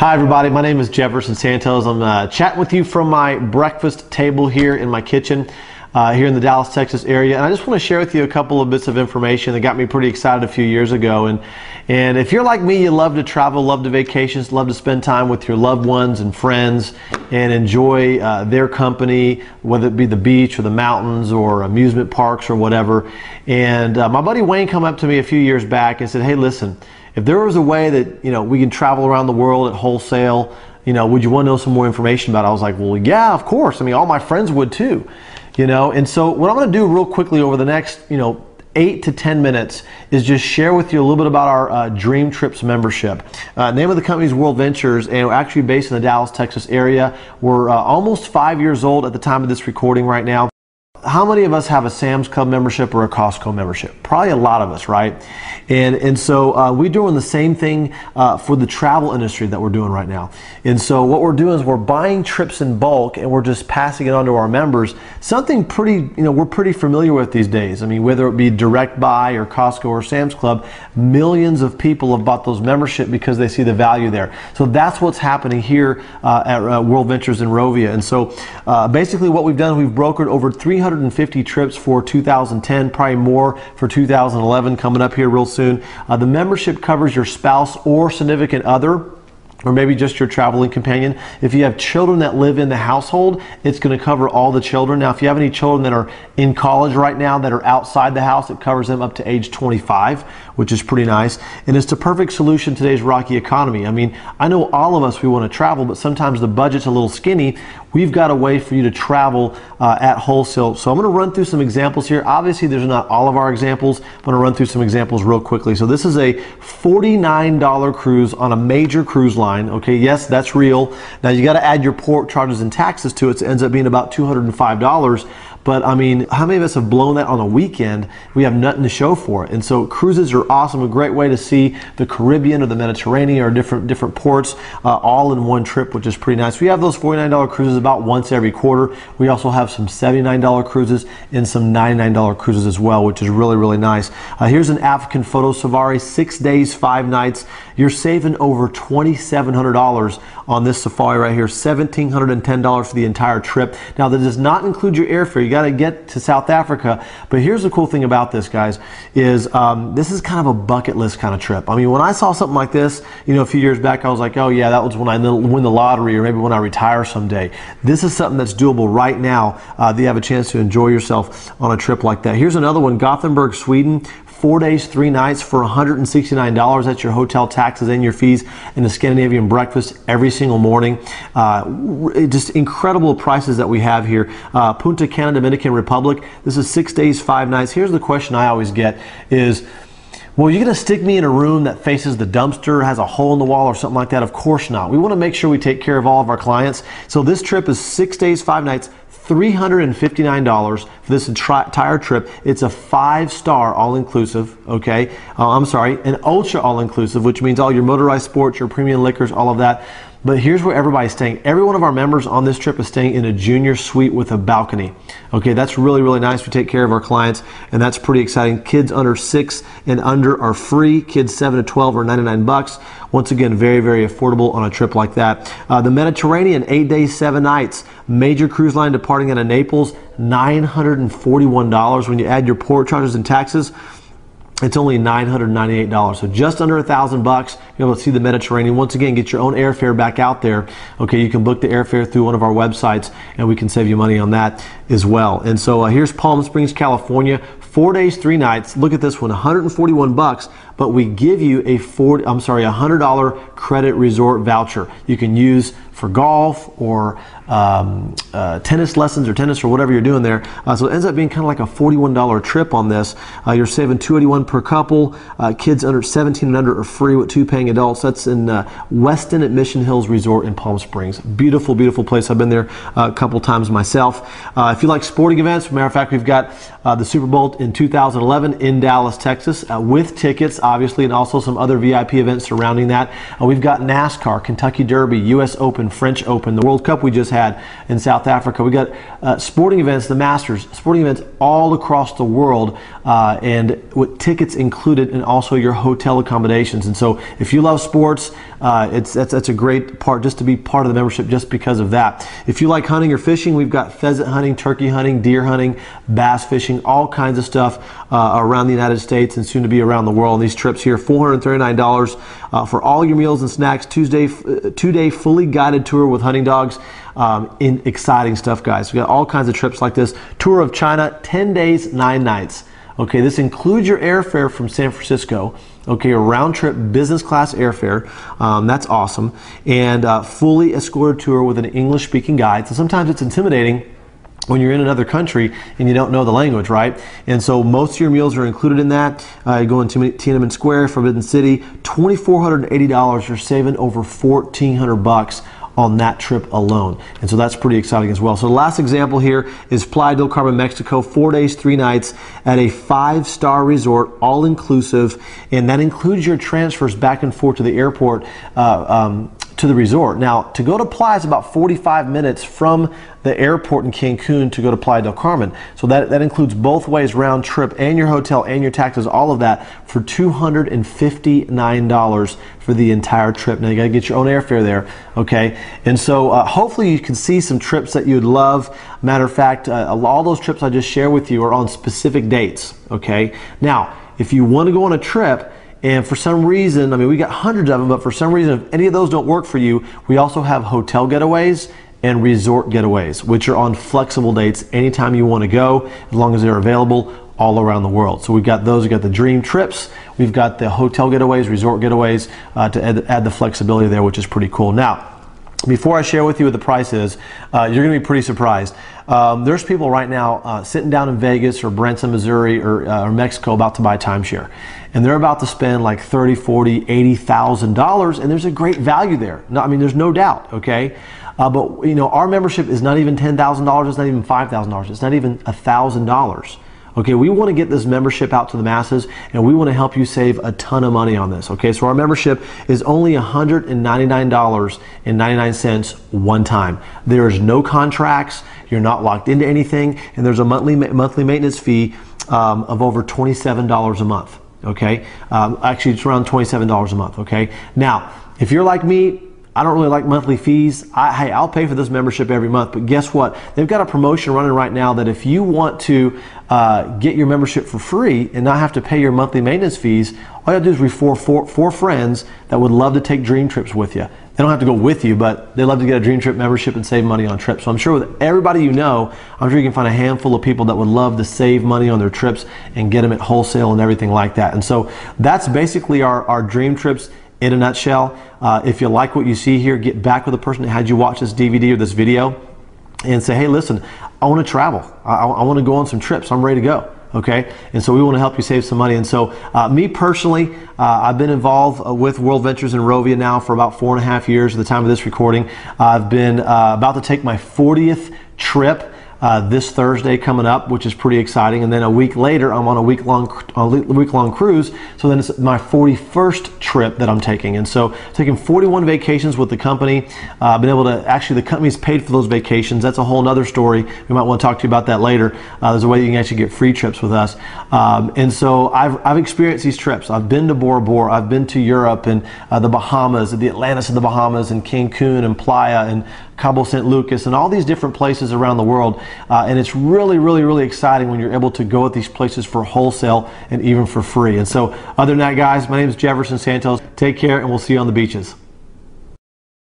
Hi everybody, my name is Jefferson Santos. I'm chatting with you from my breakfast table here in my kitchen here in the Dallas, Texas area. And I just want to share with you a couple of bits of information that got me pretty excited a few years ago. And if you're like me, you love to travel, love to vacations, love to spend time with your loved ones and friends and enjoy their company, whether it be the beach or the mountains or amusement parks or whatever. And my buddy Wayne came up to me a few years back and said, hey, listen, if there was a way that, we can travel around the world at wholesale, would you want to know some more information about it? I was like, well, yeah, of course. I mean, all my friends would too, And so what I'm going to do real quickly over the next, 8 to 10 minutes is just share with you a little bit about our Dream Trips membership. Name of the company is World Ventures, and we're actually based in the Dallas, Texas area. We're almost 5 years old at the time of this recording right now. How many of us have a Sam's Club membership or a Costco membership? Probably a lot of us, right? And so we're doing the same thing for the travel industry that we're doing right now. And so what we're doing is we're buying trips in bulk and we're just passing it on to our members. Something pretty, we're pretty familiar with these days. I mean, whether it be Direct Buy or Costco or Sam's Club, millions of people have bought those membership because they see the value there. So that's what's happening here at World Ventures in Rovia. And so basically what we've done, we've brokered over 350 trips for 2010, probably more for 2011 coming up here real soon. The membership covers your spouse or significant other, or maybe just your traveling companion. If you have children that live in the household, it's going to cover all the children. Now, if you have any children that are in college right now that are outside the house, it covers them up to age 25, which is pretty nice. And it's the perfect solution in today's rocky economy. I mean, I know all of us, we want to travel, but sometimes the budget's a little skinny. We've got a way for you to travel at wholesale. So I'm going to run through some examples here. Obviously, there's not all of our examples. I'm going to run through some examples real quickly. So this is a $49 cruise on a major cruise line. Okay, yes, that's real. Now you got to add your port charges and taxes to it. So it ends up being about $205. But I mean, how many of us have blown that on a weekend? We have nothing to show for it. And so cruises are awesome, a great way to see the Caribbean or the Mediterranean or different ports all in one trip, which is pretty nice. We have those $49 cruises about once every quarter. We also have some $79 cruises and some $99 cruises as well, which is really, really nice. Here's an African photo safari, 6 days, 5 nights. You're saving over $2,700 on this safari right here, $1,710 for the entire trip. Now, that does not include your airfare. You got to get to South Africa. But here's the cool thing about this, guys, is this is kind of a bucket list kind of trip. I mean, when I saw something like this, a few years back, I was like, oh yeah, that was when I win the lottery or maybe when I retire someday. This is something that's doable right now that you have a chance to enjoy yourself on a trip like that. Here's another one, Gothenburg, Sweden. 4 days, 3 nights for $169. That's your hotel, taxes, and your fees, and the Scandinavian breakfast every single morning. Just incredible prices that we have here. Punta Cana, Dominican Republic. This is 6 days, 5 nights. Here's the question I always get is, well, you're going to stick me in a room that faces the dumpster, has a hole in the wall or something like that? Of course not. We want to make sure we take care of all of our clients. So this trip is 6 days, 5 nights, $359 for this entire trip. It's a 5-star all-inclusive, okay? I'm sorry, an ultra all-inclusive, which means all your motorized sports, your premium liquors, all of that. But here's where everybody's staying. Every one of our members on this trip is staying in a junior suite with a balcony. Okay, that's really, really nice. We take care of our clients, and that's pretty exciting. Kids under 6 and under are free. Kids 7 to 12 are $99. Once again, very, very affordable on a trip like that. The Mediterranean, 8 days, 7 nights. Major cruise line departing out of Naples, $941. When you add your port charges and taxes, it's only $998, so just under $1,000. You're able to see the Mediterranean. Once again, get your own airfare back out there. Okay, you can book the airfare through one of our websites, and we can save you money on that as well. And so here's Palm Springs, California. 4 days, 3 nights. Look at this one, $141, but we give you a $100 credit resort voucher you can use for golf or tennis lessons or tennis or whatever you're doing there. So it ends up being kind of like a $41 trip on this. You're saving $281 per couple. Kids under 17 and under are free with 2 paying adults. That's in Westin at Mission Hills Resort in Palm Springs. Beautiful, beautiful place. I've been there a couple times myself. If you like sporting events, as a matter of fact, we've got the Super Bowl in 2011 in Dallas, Texas, with tickets. obviously, and also some other VIP events surrounding that. We've got NASCAR, Kentucky Derby, U.S. Open, French Open, the World Cup we just had in South Africa. We got sporting events, the Masters, sporting events all across the world, and with tickets included, and also your hotel accommodations. And so if you love sports, that's a great part just to be part of the membership just because of that. If you like hunting or fishing, we've got pheasant hunting, turkey hunting, deer hunting, bass fishing, all kinds of stuff around the United States and soon to be around the world. And these trips here, $439 for all your meals and snacks, two-day fully guided tour with hunting dogs. In exciting stuff, guys. We got all kinds of trips like this. Tour of China, 10 days, 9 nights. Okay, this includes your airfare from San Francisco. Okay, a round trip business class airfare. That's awesome. And fully escorted tour with an English speaking guide. So sometimes it's intimidating when you're in another country and you don't know the language, right? And so most of your meals are included in that. You go into Tiananmen Square, Forbidden City, $2,480. You're saving over $1,400 on that trip alone. And so that's pretty exciting as well. So the last example here is Playa del Carmen, Mexico, 4 days, 3 nights at a 5-star resort, all inclusive. And that includes your transfers back and forth to the airport, to the resort. Now, to go to Playa is about 45 minutes from the airport in Cancun to go to Playa del Carmen. So that includes both ways, round trip and your hotel and your taxes, all of that for $259 for the entire trip. Now, you got to get your own airfare there, okay? And so hopefully you can see some trips that you'd love. Matter of fact, all those trips I just shared with you are on specific dates, okay? Now, if you want to go on a trip, and for some reason, I mean, we got hundreds of them, but for some reason, if any of those don't work for you, we also have hotel getaways and resort getaways, which are on flexible dates anytime you want to go, as long as they're available all around the world. So we've got those, we've got the dream trips, we've got the hotel getaways, resort getaways, to add the flexibility there, which is pretty cool. Now, before I share with you what the price is, you're going to be pretty surprised. There's people right now sitting down in Vegas or Branson, Missouri, or Mexico about to buy timeshare. And they're about to spend like $30,000, $40,000, $80,000, and there's a great value there. No, I mean, there's no doubt, okay? But you know, our membership is not even $10,000, it's not even $5,000, it's not even $1,000. Okay, we want to get this membership out to the masses, and we want to help you save a ton of money on this. Okay, so our membership is only $199.99 one time. There is no contracts, you're not locked into anything, and there's a monthly maintenance fee of over $27 a month. Okay, actually it's around $27 a month. Okay, now if you're like me, I don't really like monthly fees. Hey, I'll pay for this membership every month, but guess what? They've got a promotion running right now that if you want to get your membership for free and not have to pay your monthly maintenance fees, all you have to do is refer four friends that would love to take dream trips with you. They don't have to go with you, but they love to get a dream trip membership and save money on trips. So I'm sure with everybody you know, I'm sure you can find a handful of people that would love to save money on their trips and get them at wholesale and everything like that. And so that's basically our dream trips in a nutshell. If you like what you see here, get back with the person that had you watch this DVD or this video and say, hey, listen, I want to travel. I want to go on some trips. I'm ready to go. Okay, and so we want to help you save some money. And so me personally, I've been involved with World Ventures in Rovia now for about 4.5 years at the time of this recording. I've been about to take my 40th trip this Thursday coming up, which is pretty exciting. And then a week later, I'm on a week-long cruise. So then it's my 41st trip that I'm taking. And so taking 41 vacations with the company. Been able to, actually the company's paid for those vacations. That's a whole nother story. We might want to talk to you about that later. There's a way you can actually get free trips with us. And so I've experienced these trips. I've been to Bora Bora. I've been to Europe and the Bahamas, the Atlantis of the Bahamas, and Cancun and Playa and Cabo San Lucas and all these different places around the world. And it's really, really, really exciting when you're able to go at these places for wholesale and even for free. And so other than that, guys, my name is Jefferson Santos. Take care, and we'll see you on the beaches.